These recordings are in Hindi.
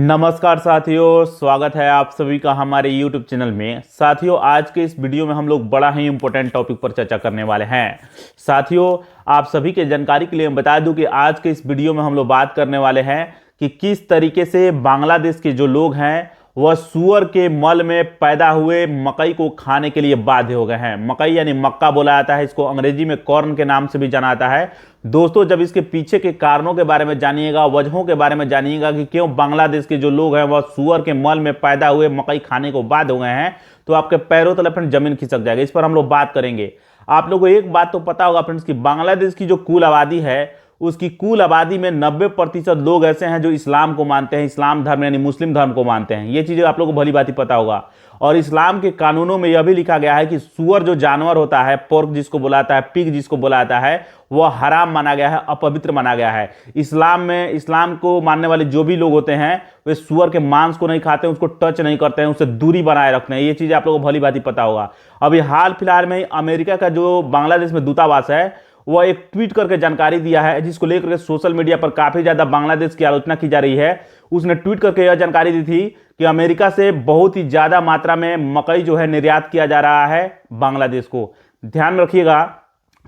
नमस्कार साथियों, स्वागत है आप सभी का हमारे YouTube चैनल में। साथियों, आज के इस वीडियो में हम लोग बड़ा ही इंपॉर्टेंट टॉपिक पर चर्चा करने वाले हैं। साथियों, आप सभी के जानकारी के लिए मैं बता दूं कि आज के इस वीडियो में हम लोग बात करने वाले हैं कि किस तरीके से बांग्लादेश के जो लोग हैं वह सूअर के मल में पैदा हुए मकई को खाने के लिए बाध्य हो गए हैं। मकई यानी मक्का बोला जाता है, इसको अंग्रेजी में कॉर्न के नाम से भी जाना जाता है। दोस्तों, जब इसके पीछे के कारणों के बारे में जानिएगा, वजहों के बारे में जानिएगा कि क्यों बांग्लादेश के जो लोग हैं वह सूअर के मल में पैदा हुए मकई खाने को बाध्य हो गए हैं, तो आपके पैरों तले फ्रेंड जमीन खिसक जाएगी। इस पर हम लोग बात करेंगे। आप लोगों को एक बात तो पता होगा फ्रेंड्स कि बांग्लादेश की जो कुल आबादी है उसकी कुल आबादी में 90% लोग ऐसे हैं जो इस्लाम को मानते हैं, इस्लाम धर्म यानी मुस्लिम धर्म को मानते हैं। ये चीज़ें आप लोगों को भली भांति पता होगा। और इस्लाम के कानूनों में यह भी लिखा गया है कि सूअर जो जानवर होता है, पोर्क जिसको बुलाता है, पिग जिसको बुलाता है, वह हराम माना गया है, अपवित्र माना गया है। इस्लाम में इस्लाम को मानने वाले जो भी लोग होते हैं वे सूअर के मांस को नहीं खाते हैं, उसको टच नहीं करते हैं, उससे दूरी बनाए रखते हैं। ये चीज़ आप लोगों को भली भांति पता होगा। अभी हाल फिलहाल में अमेरिका का जो बांग्लादेश में दूतावास है वह एक ट्वीट करके जानकारी दिया है, जिसको लेकर के सोशल मीडिया पर काफी ज्यादा बांग्लादेश की आलोचना की जा रही है। उसने ट्वीट करके यह जानकारी दी थी कि अमेरिका से बहुत ही ज्यादा मात्रा में मकई जो है निर्यात किया जा रहा है बांग्लादेश को। ध्यान में रखिएगा,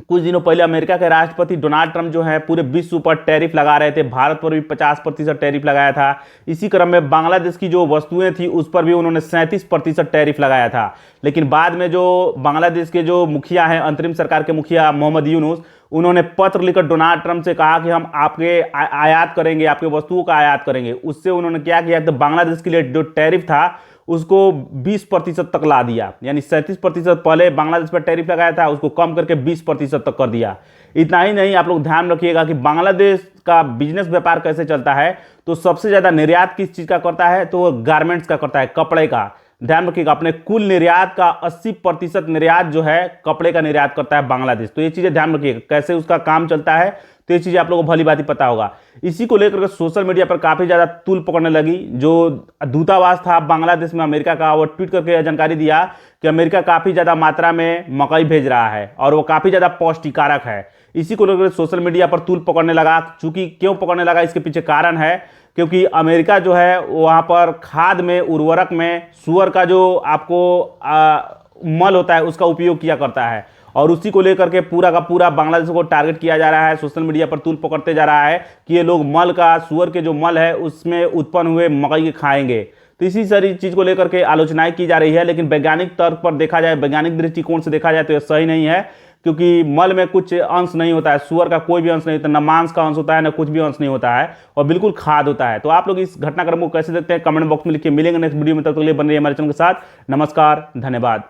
कुछ दिनों पहले अमेरिका के राष्ट्रपति डोनाल्ड ट्रंप जो है पूरे विश्व पर टैरिफ लगा रहे थे। भारत पर भी 50% टैरिफ लगाया था। इसी क्रम में बांग्लादेश की जो वस्तुएं थी उस पर भी उन्होंने 37% टैरिफ लगाया था। लेकिन बाद में जो बांग्लादेश के जो मुखिया हैं, अंतरिम सरकार के मुखिया मोहम्मद यूनुस, उन्होंने पत्र लिखकर डोनाल्ड ट्रंप से कहा कि हम आपके आयात करेंगे, आपके वस्तुओं का आयात करेंगे। उससे उन्होंने क्या किया, तो बांग्लादेश के लिए जो टैरिफ था उसको 20% तक ला दिया। यानी 37% पहले बांग्लादेश पर टैरिफ लगाया था, उसको कम करके 20% तक कर दिया। इतना ही नहीं, आप लोग ध्यान रखिएगा कि बांग्लादेश का बिजनेस व्यापार कैसे चलता है। तो सबसे ज्यादा निर्यात किस चीज का करता है, तो वो गारमेंट्स का करता है, कपड़े का। ध्यान रखिएगा, अपने कुल निर्यात का 80% निर्यात जो है कपड़े का निर्यात करता है बांग्लादेश। तो ये चीजें ध्यान रखिएगा कैसे उसका काम चलता है। तो ये चीजें आप लोगों को भली भांति पता होगा। इसी को लेकर के सोशल मीडिया पर काफी ज्यादा तूल पकड़ने लगी। जो दूतावास था बांग्लादेश में अमेरिका का, वो ट्वीट करके यह जानकारी दिया कि अमेरिका काफी ज्यादा मात्रा में मकई भेज रहा है और वो काफी ज्यादा पौष्टिकारक है। इसी को लेकर सोशल मीडिया पर तूल पकड़ने लगा। चूंकि क्यों पकड़ने लगा, इसके पीछे कारण है क्योंकि अमेरिका जो है वहाँ पर खाद में, उर्वरक में सूअर का जो आपको मल होता है उसका उपयोग किया करता है। और उसी को लेकर के पूरा का पूरा बांग्लादेश को टारगेट किया जा रहा है। सोशल मीडिया पर तूल पकड़ते जा रहा है कि ये लोग मल का, सूअर के जो मल है उसमें उत्पन्न हुए मकई के खाएंगे। तो इसी सारी चीज को लेकर के आलोचनाएं की जा रही है। लेकिन वैज्ञानिक तर्क पर देखा जाए, वैज्ञानिक दृष्टिकोण से देखा जाए तो यह सही नहीं है, क्योंकि मल में कुछ अंश नहीं होता है, सूअर का कोई भी अंश नहीं होता, न मांस का अंश होता है, न कुछ भी अंश नहीं होता है, और बिल्कुल खाद होता है। तो आप लोग इस घटनाक्रम को कैसे देखते हैं, कमेंट बॉक्स में लिखिए। मिलेंगे नेक्स्ट वीडियो में, तब तक के लिए बन रही है हमारे चैनल के साथ। नमस्कार, धन्यवाद।